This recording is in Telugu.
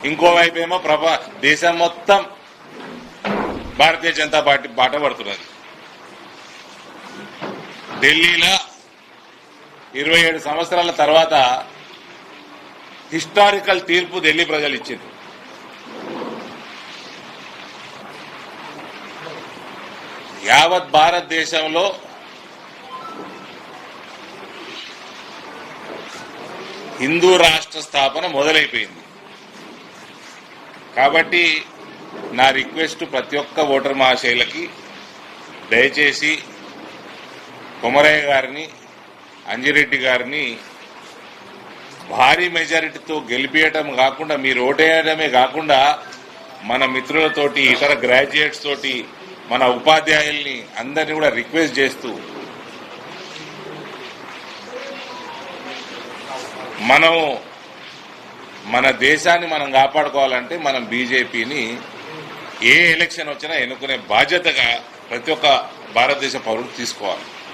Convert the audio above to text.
ఇంకోవైపు ఏమో దేశం మొత్తం భారతీయ జనతా పార్టీ బాట పడుతున్నది. ఢిల్లీలో 27 సంవత్సరాల తర్వాత హిస్టారికల్ తీర్పు ఢిల్లీ ప్రజలు ఇచ్చింది. యావత్ భారతదేశంలో హిందూ రాష్ట్ర స్థాపన మొదలైపోయింది. కాబట్టి నా రిక్వెస్ట్ ప్రతి ఒక్క ఓటర్ మహాశైలకి, దయచేసి కొమరయ్య గారిని, అంజిరెడ్డి గారిని భారీ మెజారిటీతో గెలిపియటం కాకుండా, మీరు ఓటేయడమే కాకుండా మన మిత్రులతోటి, ఇతర గ్రాడ్యుయేట్స్ తోటి, మన ఉపాధ్యాయుల్ని అందరినీ కూడా రిక్వెస్ట్ చేస్తూ మనము మన దేశాన్ని మనం కాపాడుకోవాలంటే మనం బీజేపీని ఏ ఎలక్షన్ వచ్చినా ఎన్నుకునే బాధ్యతగా ప్రతి ఒక్క భారతదేశ పౌరుడు తీసుకోవాలి.